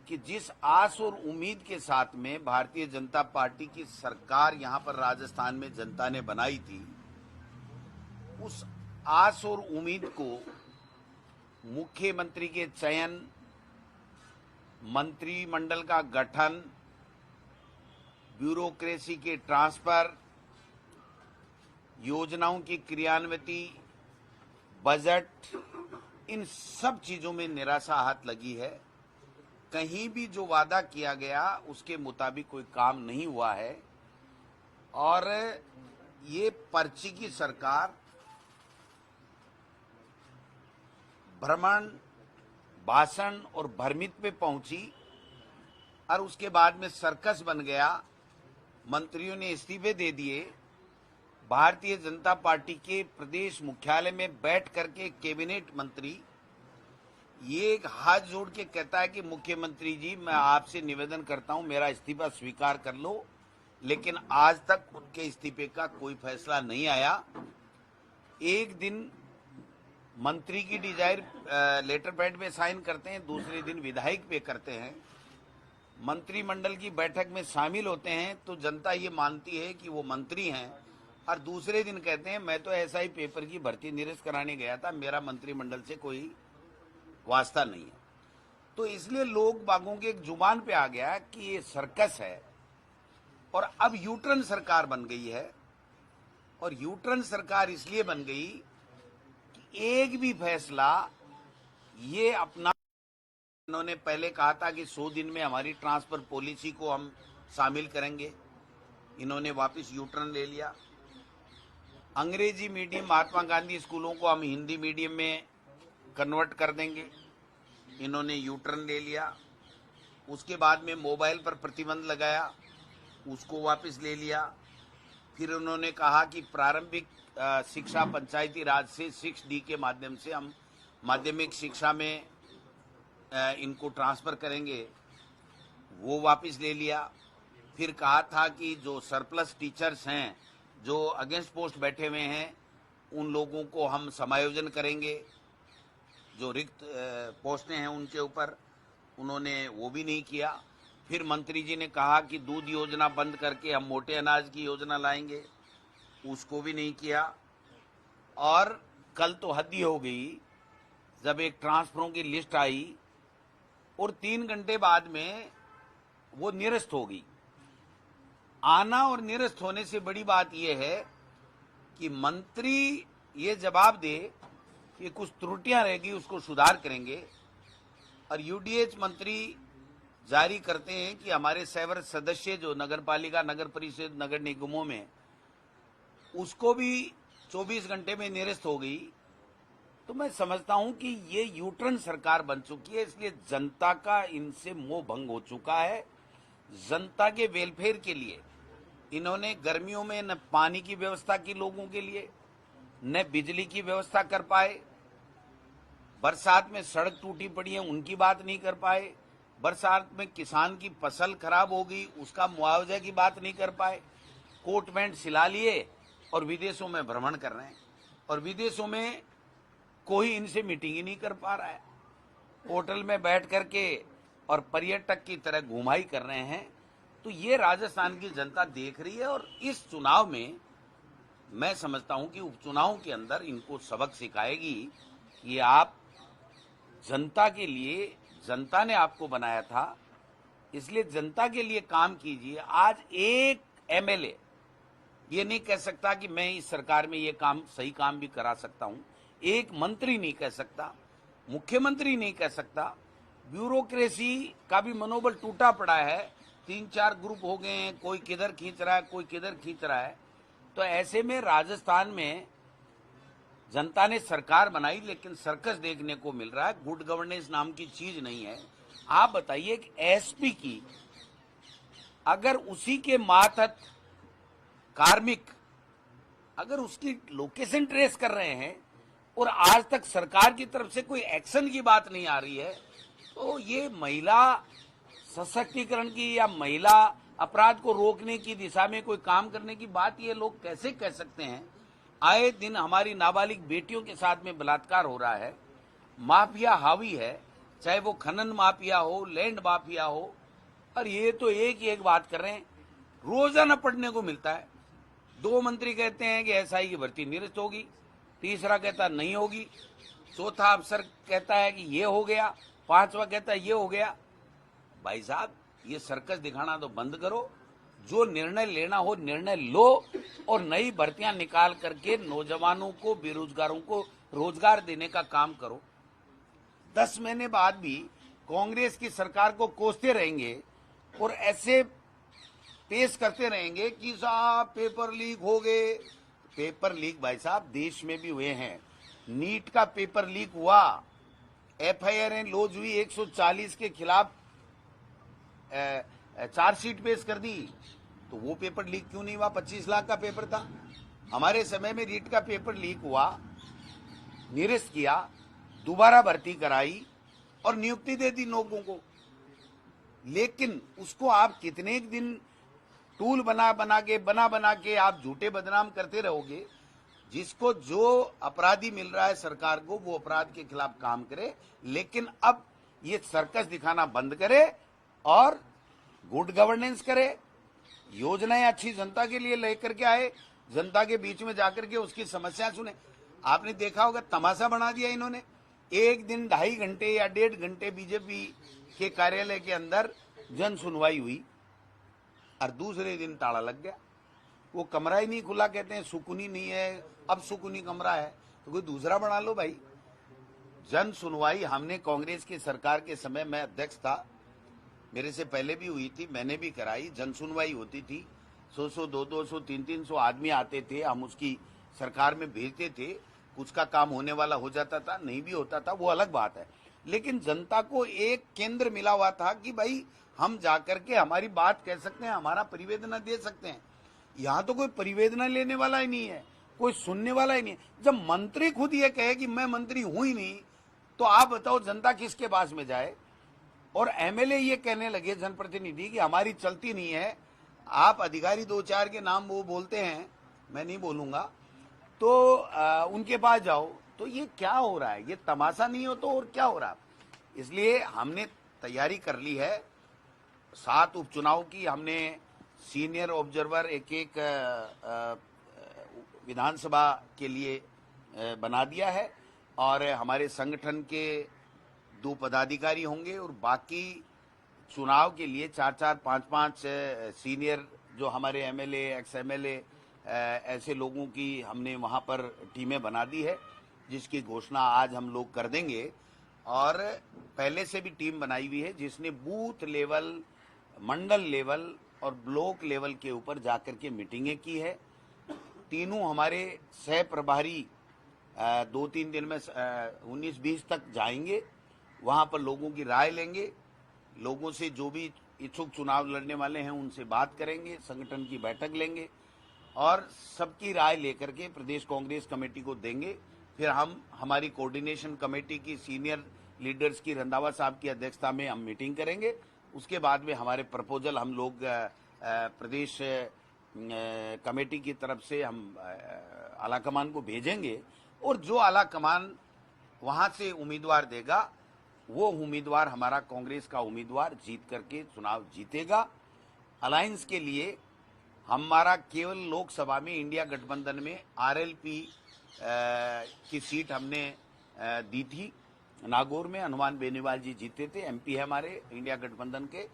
कि जिस आस और उम्मीद के साथ में भारतीय जनता पार्टी की सरकार यहां पर राजस्थान में जनता ने बनाई थी, उस आस और उम्मीद को मुख्यमंत्री के चयन, मंत्रिमंडल का गठन, ब्यूरोक्रेसी के ट्रांसफर, योजनाओं की क्रियान्विति, बजट, इन सब चीजों में निराशा हाथ लगी है। कहीं भी जो वादा किया गया उसके मुताबिक कोई काम नहीं हुआ है और ये पर्ची की सरकार भ्रमण, भाषण और भ्रमित पे पहुंची और उसके बाद में सर्कस बन गया। मंत्रियों ने इस्तीफे दे दिए। भारतीय जनता पार्टी के प्रदेश मुख्यालय में बैठ करके कैबिनेट मंत्री ये एक हाथ जोड़ के कहता है कि मुख्यमंत्री जी, मैं आपसे निवेदन करता हूं, मेरा इस्तीफा स्वीकार कर लो, लेकिन आज तक उनके इस्तीफे का कोई फैसला नहीं आया। एक दिन मंत्री की डिजायर लेटर पैड पे साइन करते हैं, दूसरे दिन विधायक पे करते हैं। मंत्रिमंडल की बैठक में शामिल होते हैं तो जनता ये मानती है कि वो मंत्री हैं और दूसरे दिन कहते हैं मैं तो एसआई पेपर की भर्ती निरस्त कराने गया था, मेरा मंत्रिमंडल से कोई वास्ता नहीं है। तो इसलिए लोग बागों के एक जुबान पे आ गया कि ये सर्कस है और अब यूटर्न सरकार बन गई है। और यूटर्न सरकार इसलिए बन गई कि एक भी फैसला ये अपना, इन्होंने पहले कहा था कि 100 दिन में हमारी ट्रांसफर पॉलिसी को हम शामिल करेंगे, इन्होंने वापस यूटर्न ले लिया। अंग्रेजी मीडियम महात्मा गांधी स्कूलों को हम हिंदी मीडियम में कन्वर्ट कर देंगे, इन्होंने यूटर्न ले लिया। उसके बाद में मोबाइल पर प्रतिबंध लगाया, उसको वापस ले लिया। फिर उन्होंने कहा कि प्रारंभिक शिक्षा पंचायती राज से 6D के माध्यम से हम माध्यमिक शिक्षा में इनको ट्रांसफर करेंगे, वो वापस ले लिया। फिर कहा था कि जो सरप्लस टीचर्स हैं, जो अगेंस्ट पोस्ट बैठे हुए हैं, उन लोगों को हम समायोजन करेंगे, जो रिक्त पोस्टें हैं उनके ऊपर, उन्होंने वो भी नहीं किया। फिर मंत्री जी ने कहा कि दूध योजना बंद करके हम मोटे अनाज की योजना लाएंगे, उसको भी नहीं किया। और कल तो हद ही हो गई जब एक ट्रांसफरों की लिस्ट आई और 3 घंटे बाद में वो निरस्त हो गई। आना और निरस्त होने से बड़ी बात यह है कि मंत्री ये जवाब दे कि कुछ त्रुटियां रहेगी उसको सुधार करेंगे और यूडीएच मंत्री जारी करते हैं कि हमारे सेवर सदस्य जो नगरपालिका, नगर परिषद, नगर निगमों में, उसको भी 24 घंटे में निरस्त हो गई। तो मैं समझता हूं कि ये यूटर्न सरकार बन चुकी है, इसलिए जनता का इनसे मोह भंग हो चुका है। जनता के वेलफेयर के लिए इन्होंने गर्मियों में न पानी की व्यवस्था की लोगों के लिए, न बिजली की व्यवस्था कर पाए। बरसात में सड़क टूटी पड़ी है, उनकी बात नहीं कर पाए। बरसात में किसान की फसल खराब हो गई, उसका मुआवजा की बात नहीं कर पाए। कोट पैंट सिला लिए और विदेशों में भ्रमण कर रहे हैं और विदेशों में कोई इनसे मीटिंग ही नहीं कर पा रहा है। होटल में बैठ करके और पर्यटक की तरह घुमाई कर रहे हैं। तो ये राजस्थान की जनता देख रही है और इस चुनाव में मैं समझता हूं कि उपचुनाव के अंदर इनको सबक सिखाएगी कि आप जनता के लिए, जनता ने आपको बनाया था, इसलिए जनता के लिए काम कीजिए। आज एक एमएलए ये नहीं कह सकता कि मैं इस सरकार में ये काम, सही काम भी करा सकता हूं। एक मंत्री नहीं कह सकता, मुख्यमंत्री नहीं कह सकता। ब्यूरोक्रेसी का भी मनोबल टूटा पड़ा है, 3-4 ग्रुप हो गए हैं, कोई किधर खींच रहा है, कोई किधर खींच रहा है। तो ऐसे में राजस्थान में जनता ने सरकार बनाई लेकिन सर्कस देखने को मिल रहा है। गुड गवर्नेंस नाम की चीज नहीं है। आप बताइए कि एसपी की अगर उसी के मातहत कार्मिक अगर उसकी लोकेशन ट्रेस कर रहे हैं और आज तक सरकार की तरफ से कोई एक्शन की बात नहीं आ रही है, तो ये महिला सशक्तिकरण की या महिला अपराध को रोकने की दिशा में कोई काम करने की बात ये लोग कैसे कह सकते हैं। आए दिन हमारी नाबालिग बेटियों के साथ में बलात्कार हो रहा है, माफिया हावी है, चाहे वो खनन माफिया हो, लैंड माफिया हो। और ये तो एक ही एक बात कर रहे हैं, रोजाना पढ़ने को मिलता है। 2 मंत्री कहते हैं कि एसआई की भर्ती निरस्त होगी, तीसरा कहता नहीं होगी, चौथा अफसर कहता है कि ये हो गया, पांचवा कहता है ये हो गया। भाई साहब, ये सर्कस दिखाना तो बंद करो, जो निर्णय लेना हो निर्णय लो और नई भर्तियां निकाल करके नौजवानों को, बेरोजगारों को रोजगार देने का काम करो। 10 महीने बाद भी कांग्रेस की सरकार को कोसते रहेंगे और ऐसे पेश करते रहेंगे कि साहब पेपर लीक हो गए। पेपर लीक भाई साहब देश में भी हुए हैं। नीट का पेपर लीक हुआ, एफआईआर लॉन्च हुई, 140 के खिलाफ चार्जशीट पेश कर दी, तो वो पेपर लीक क्यों नहीं हुआ? 25 लाख का पेपर था। हमारे समय में नीट का पेपर लीक हुआ, निरस्त किया, दोबारा भर्ती कराई और नियुक्ति दे दी लोगों को। लेकिन उसको आप कितने दिन टूल बना बना के आप झूठे बदनाम करते रहोगे। जिसको जो अपराधी मिल रहा है सरकार को, वो अपराध के खिलाफ काम करे, लेकिन अब ये सर्कस दिखाना बंद करे और गुड गवर्नेंस करे, योजनाएं अच्छी जनता के लिए लेकर के आए, जनता के बीच में जाकर के उसकी समस्या सुने। आपने देखा होगा तमाशा बना दिया इन्होंने। एक दिन 2.5 घंटे या 1.5 घंटे बीजेपी के कार्यालय के अंदर जन सुनवाई हुई और दूसरे दिन ताला लग गया। वो कमरा ही नहीं खुला, कहते हैं सुकूनी नहीं है, अब सुकूनी कमरा है, तो कोई दूसरा बना लो भाई। जन सुनवाई हमने कांग्रेस की सरकार के समय में अध्यक्ष था, मेरे से पहले भी हुई थी, मैंने भी कराई। जन सुनवाई होती थी, 100-100, 200-200, 300-300 आदमी आते थे, हम उसकी सरकार में भेजते थे। कुछ का काम होने वाला हो जाता था, नहीं भी होता था, वो अलग बात है। लेकिन जनता को एक केंद्र मिला हुआ था कि भाई हम जाकर के हमारी बात कह सकते हैं, हमारा परिवेदना दे सकते हैं। यहाँ तो कोई परिवेदना लेने वाला ही नहीं है, कोई सुनने वाला ही नहीं है। जब मंत्री खुद ये कहे कि मैं मंत्री हूं ही नहीं, तो आप बताओ जनता किसके पास में जाए। और एमएलए ये कहने लगे, जनप्रतिनिधि, कि हमारी चलती नहीं है। आप अधिकारी 2-4 के नाम वो बोलते हैं, मैं नहीं बोलूंगा, तो उनके पास जाओ। तो ये क्या हो रहा है? ये तमाशा नहीं हो तो और क्या हो रहा है? इसलिए हमने तैयारी कर ली है 7 उपचुनाव की। हमने सीनियर ऑब्जर्वर एक विधानसभा के लिए बना दिया है और हमारे संगठन के 2 पदाधिकारी होंगे और बाकी चुनाव के लिए 4-4, 5-5 सीनियर जो हमारे एमएलए, एक्स एमएलए, ऐसे लोगों की हमने वहां पर टीमें बना दी है, जिसकी घोषणा आज हम लोग कर देंगे। और पहले से भी टीम बनाई हुई है जिसने बूथ लेवल, मंडल लेवल और ब्लॉक लेवल के ऊपर जाकर के मीटिंगें की है। तीनों हमारे सह प्रभारी 2-3 दिन में 19-20 तक जाएंगे, वहां पर लोगों की राय लेंगे, लोगों से जो भी इच्छुक चुनाव लड़ने वाले हैं उनसे बात करेंगे, संगठन की बैठक लेंगे और सबकी राय लेकर के प्रदेश कांग्रेस कमेटी को देंगे। फिर हम हमारी कोऑर्डिनेशन कमेटी की सीनियर लीडर्स की रंधावा साहब की अध्यक्षता में हम मीटिंग करेंगे। उसके बाद में हमारे प्रपोजल हम लोग प्रदेश कमेटी की तरफ से हम आलाकमान को भेजेंगे और जो आलाकमान वहां से उम्मीदवार देगा, वो उम्मीदवार हमारा कांग्रेस का उम्मीदवार जीत करके चुनाव जीतेगा। अलायंस के लिए हमारा केवल लोकसभा में इंडिया गठबंधन में आरएलपी की सीट हमने दी थी। नागौर में हनुमान बेनीवाल जी जीते थे, एमपी है हमारे इंडिया गठबंधन के।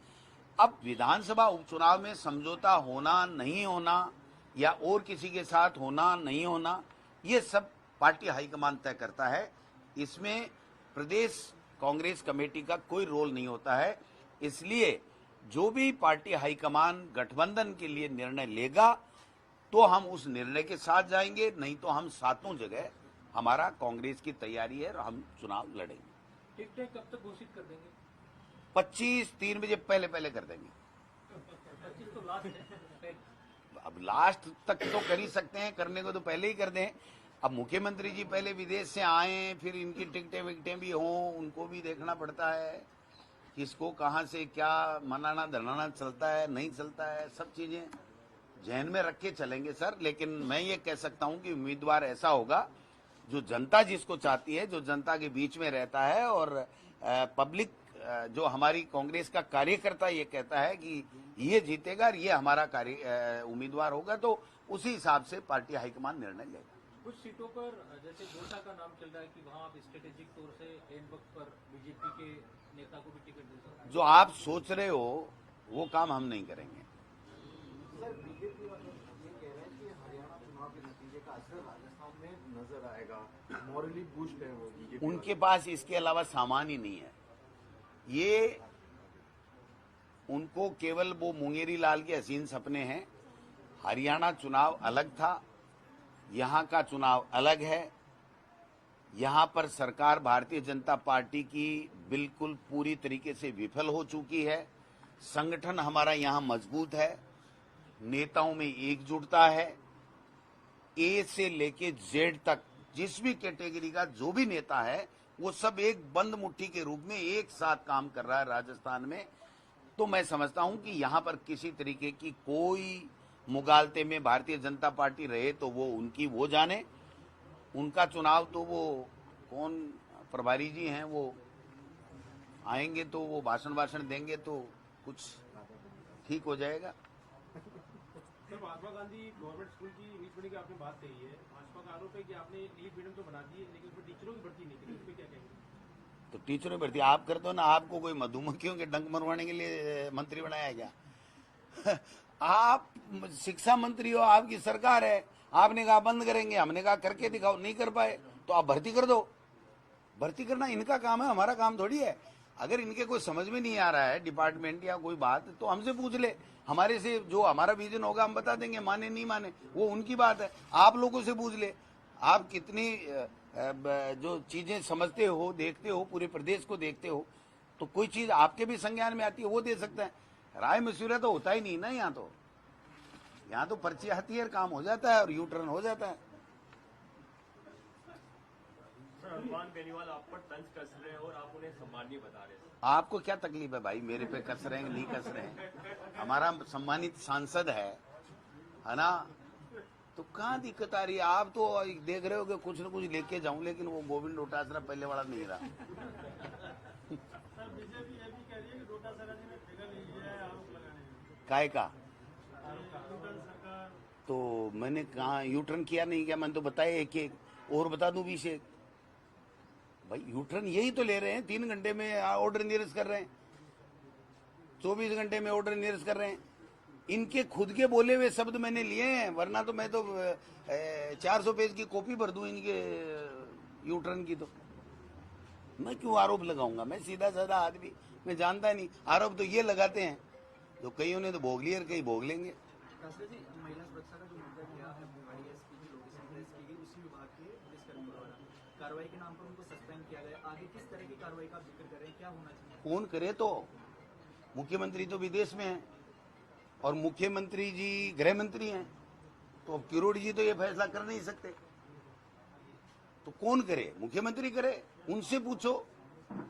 अब विधानसभा उपचुनाव में समझौता होना नहीं होना या और किसी के साथ होना नहीं होना, ये सब पार्टी हाईकमान तय करता है। इसमें प्रदेश कांग्रेस कमेटी का कोई रोल नहीं होता है। इसलिए जो भी पार्टी हाईकमान गठबंधन के लिए निर्णय लेगा तो हम उस निर्णय के साथ जाएंगे, नहीं तो हम सातों जगह, हमारा कांग्रेस की तैयारी है और हम चुनाव लड़ेंगे। टिकटें कब तक घोषित कर देंगे? 25 3 बजे पहले कर देंगे। 25 तो लास्ट है। अब लास्ट तक तो कर ही सकते हैं, करने को तो पहले ही कर दें। अब मुख्यमंत्री जी पहले विदेश से आए, फिर इनकी टिकटें विकटें भी हों, उनको भी देखना पड़ता है किसको कहां से क्या मनाना धनाना चलता है, नहीं चलता है, सब चीजें जहन में रख के चलेंगे सर। लेकिन मैं ये कह सकता हूं कि उम्मीदवार ऐसा होगा जो जनता जिसको चाहती है, जो जनता के बीच में रहता है और पब्लिक जो हमारी कांग्रेस का कार्यकर्ता ये कहता है कि ये जीतेगा और ये हमारा उम्मीदवार होगा, तो उसी हिसाब से पार्टी हाईकमान निर्णय लेगा। कुछ सीटों पर जैसे गोसा का नाम चल रहा है कि वहाँ आप स्ट्रेटेजिक तौर से एंड वक्त पर बीजेपी के नेता को भी टिकट दे सकते हैं। जो आप सोच रहे हो वो काम हम नहीं करेंगे। सर, बीजेपी वाले ये कह रहे हैं कि हरियाणा चुनाव के नतीजे का असर राजस्थान में नजर आएगा, मॉरली बूस्ट है वो बीजेपी। उनके पास इसके अलावा सामान ही नहीं है। ये उनको केवल वो मुंगेरी लाल के हसीन सपने हैं। हरियाणा चुनाव अलग था, यहाँ का चुनाव अलग है। यहाँ पर सरकार भारतीय जनता पार्टी की बिल्कुल पूरी तरीके से विफल हो चुकी है। संगठन हमारा यहाँ मजबूत है, नेताओं में एकजुटता है। ए से लेके जेड तक जिस भी कैटेगरी का जो भी नेता है वो सब एक बंद मुट्ठी के रूप में एक साथ काम कर रहा है राजस्थान में। तो मैं समझता हूं कि यहाँ पर किसी तरीके की कोई मुगालते में भारतीय जनता पार्टी रहे तो वो उनकी वो जाने। उनका चुनाव तो वो कौन प्रभारी जी हैं, वो आएंगे तो वो भाषण देंगे तो कुछ ठीक हो जाएगा। Sir, Mahatma Gandhi government school की इंग्लिश मीडियम की आपने बात कही है। भाजपा का आरोप है कि आपने इंग्लिश मीडियम तो बना दी है लेकिन उसमें टीचरों की भर्ती नहीं की, उस पर क्या कहेंगे? तो टीचरों की भर्ती आप कर दो ना। आपको कोई मधुमक्खियों के डंक मरवाने के लिए मंत्री बनाया क्या? आप शिक्षा मंत्री हो, आपकी सरकार है, आपने कहा बंद करेंगे, हमने कहा करके दिखाओ, नहीं कर पाए तो आप भर्ती कर दो। भर्ती करना इनका काम है, हमारा काम थोड़ी है। अगर इनके कोई समझ में नहीं आ रहा है डिपार्टमेंट या कोई बात तो हमसे पूछ ले। हमारे से जो हमारा विजन होगा हम बता देंगे, माने नहीं माने वो उनकी बात है। आप लोगों से पूछ ले, आप कितनी जो चीजें समझते हो, देखते हो, पूरे प्रदेश को देखते हो, तो कोई चीज आपके भी संज्ञान में आती है वो दे सकते हैं। राय मशविरा तो होता ही नहीं ना यहाँ तो पर्ची आती है, काम हो जाता है और यू टर्न हो जाता है। भगवान बेनीवाल आप पर तंज कस रहे हैं और आप उन्हें सम्मानीय बता रहे हैं। आपको क्या तकलीफ है भाई, मेरे पे कस रहे हैं नहीं कस रहे हैं? हमारा सम्मानित सांसद है ना, तो कहाँ दिक्कत आ रही है? आप तो देख रहे हो कि कुछ न कुछ लेके जाऊं, लेकिन वो गोविंद डोटासरा पहले वाला नहीं रहा। सर, बीजेपी ये भी कह रही है कि डोटासरा जी ने ठेका ले लिया है आरोप लगाने में। काय का? सरकार तो मैंने कहा यूटर्न किया नहीं क्या? मैंने तो बताया एक एक और बता दूं 20 एक। भाई यूटर्न यही तो ले रहे हैं, 3 घंटे में ऑर्डर निरस्त कर रहे हैं, 24 घंटे में ऑर्डर निरस्त कर रहे हैं। इनके खुद के बोले हुए शब्द मैंने लिए हैं, वरना तो मैं तो 400 पेज की कॉपी भर दूं इनके यूटर्न की। तो मैं क्यों आरोप लगाऊंगा? मैं सीधा साधा आदमी, मैं जानता नहीं। आरोप तो ये लगाते हैं जो कईयों ने तो भोग लिए और कई भोग लेंगे। राष्ट्र जी, महिला सुरक्षा का जो मुद्दा किया है, ISP की लोकेशन ट्रेस की गई, उसी विभाग के पुलिसकर्मियों द्वारा कार्रवाई के नाम पर उनको सस्पेंड किया गया। आगे किस तरह की कार्रवाई का आप जिक्र कर रहे हैं, क्या होना चाहिए? कौन करे? तो मुख्यमंत्री तो विदेश में है और मुख्यमंत्री जी गृह मंत्री हैं, तो अब किरोड़ जी तो ये फैसला कर नहीं सकते। तो कौन करे? मुख्यमंत्री करे। उनसे पूछो,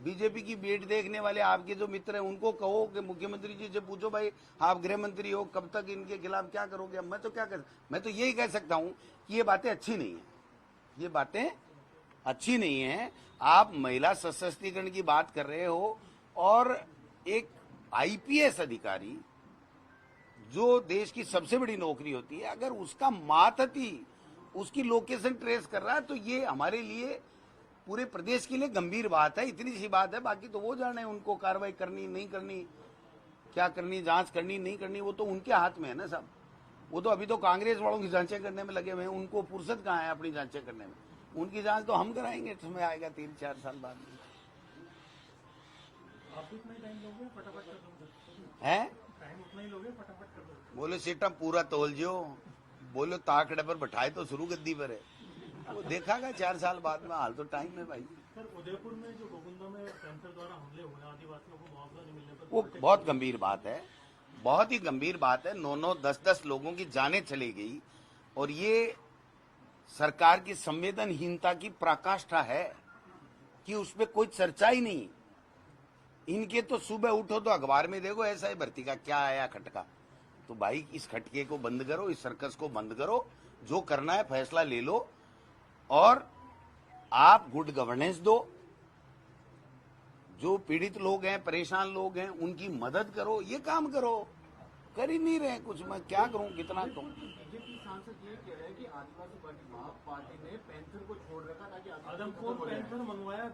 बीजेपी की बेट देखने वाले आपके जो मित्र हैं उनको कहो कि मुख्यमंत्री जी से पूछो, भाई आप गृह मंत्री हो, कब तक इनके खिलाफ क्या करोगे? मैं तो क्या कर, मैं तो यही कह सकता हूं कि ये बातें अच्छी नहीं है, ये बातें अच्छी नहीं है। आप महिला सशक्तिकरण की बात कर रहे हो और एक IPS अधिकारी जो देश की सबसे बड़ी नौकरी होती है, अगर उसका मातहती उसकी लोकेशन ट्रेस कर रहा है तो ये हमारे लिए, पूरे प्रदेश के लिए गंभीर बात है। इतनी सी बात है, बाकी तो वो जाने उनको कार्रवाई करनी नहीं करनी, क्या करनी, जांच करनी नहीं करनी, वो तो उनके हाथ में है ना सब। वो तो अभी तो कांग्रेस वालों की जांचें करने में लगे हुए हैं, उनको फुर्सत कहाँ है अपनी जांचें करने में? उनकी जांच तो हम कराएंगे, समय आएगा 3-4 साल बाद में। आप भी उतना ही टाइम लोगे, फटाफट कर दो। है टाइम उतना ही लोगे, फटाफट कर दो। बोलो सिस्टम पूरा तोल जो, बोलो ताकड़े पर बैठाए तो शुरू गद्दी पर है, वो देखागा 4 साल बाद में। हाल तो टाइम है भाई। सर, उदयपुर में जो गोविंदा में कैंसर द्वारा हमले हुए, आदिवासियों को मुआवजा नहीं मिलने पर वो बहुत गंभीर बात है, बहुत ही गंभीर बात है। 9-9, 10-10 लोगों की जानें चली गई और ये सरकार की संवेदनहीनता की पराकाष्ठा है कि उसमें कोई चर्चा ही नहीं। इनके तो सुबह उठो तो अखबार में देखो ऐसा ही भर्ती का क्या आया खटका। तो भाई इस खटके को बंद करो, इस सर्कस को बंद करो, जो करना है फैसला ले लो और आप गुड गवर्नेंस दो। जो पीड़ित लोग हैं, परेशान लोग हैं, उनकी मदद करो, ये काम करो। कर ही नहीं रहे कुछ। मैं क्या करूं, कितना कहूं। बीजेपी सांसद ये कह रहे हैं कि आदिवासी पार्टी ने पैंथर को छोड़ रखा ताकि आदमखोर पैंथर मंगवाया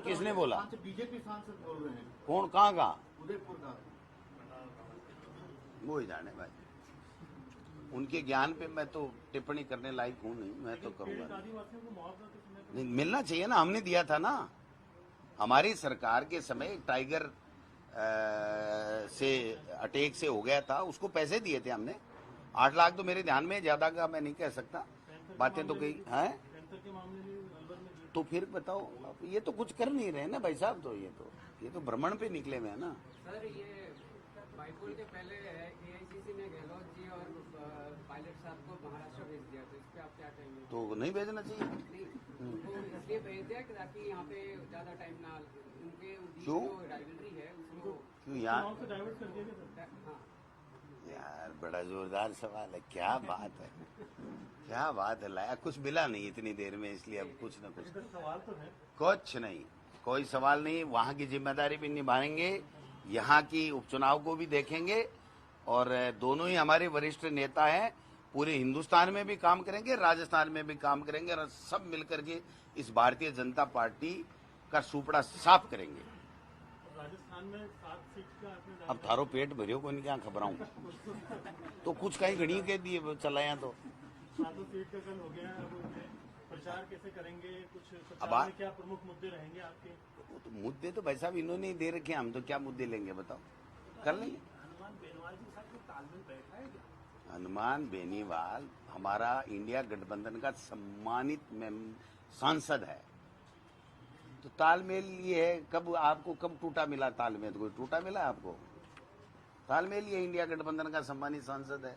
किसने बोला? बीजेपी सांसद बोल रहे हैं कौन, कहाँ का? उदयपुर का। वो ही जाने भाई, उनके ज्ञान पे मैं तो टिप्पणी करने लायक हूं नहीं। मैं तो करूंगा नहीं। आदिवासियों को मुआवजा तो समय पर नहीं, मिलना चाहिए ना, हमने दिया था ना। हमारी सरकार के समय टाइगर से अटैक से हो गया था, उसको पैसे दिए थे हमने। 8 लाख तो मेरे ध्यान में है, ज्यादा का मैं नहीं कह सकता। बातें तो कही हैं। पैंथर के मामले में अलवर में दिए। तो फिर बताओ, अब ये तो कुछ कर नहीं रहे ना भाई साहब। तो ये तो भ्रमण पे निकले हुए हैं ना। सर, ये बाइपोल के पहले एआईसीसी ने गहलोत जी और पायलट साहब को महाराष्ट्र भेज दिया, तो इस पे आप क्या कहेंगे? तो नहीं भेजना चाहिए। नहीं, उनको इसलिए भेज दिया कि ताकि यहाँ पे ज्यादा टाइम ना, उनके बीच क्यों? जो राइवलरी है उसको। क्यों यार? चुनाव से डाइवर्ट कर दिया गया सर। हाँ, यार बड़ा जोरदार सवाल है। क्या बात है, क्या बात है। लाया कुछ मिला नहीं इतनी देर में, इसलिए अब कुछ न कुछ। सवाल तो है। कुछ नहीं, कोई सवाल नहीं। वहाँ की जिम्मेदारी भी निभाएंगे, यहाँ की उपचुनाव को भी देखेंगे, और दोनों ही हमारे वरिष्ठ नेता हैं। पूरे हिंदुस्तान में भी काम करेंगे, राजस्थान में भी काम करेंगे, और सब मिलकर के इस भारतीय जनता पार्टी का सुपड़ा साफ करेंगे। राजस्थान में 7 सीट का आपने अब थारो पेट भरियो को क्या खबराऊं, तो कुछ कहीं घड़ी के दिए चलाया तो। 7 सीट का कल हो गया है। अब प्रचार कैसे करेंगे? कुछ अब प्रचार में क्या प्रमुख मुद्दे रहेंगे आपके? वो तो मुद्दे तो भाई साहब इन्होंने ही दे रखे हैं, हम तो क्या मुद्दे लेंगे बताओ, कर लेंगे। हनुमान बेनीवाल जी के साथ कोई तालमेल बैठा है क्या? हनुमान बेनीवाल हमारा इंडिया गठबंधन का सम्मानित सांसद है, तो तालमेल ये है। कब आपको कब टूटा मिला तालमेल? कोई टूटा मिला आपको? तालमेल ये इंडिया गठबंधन का सम्मानित सांसद है।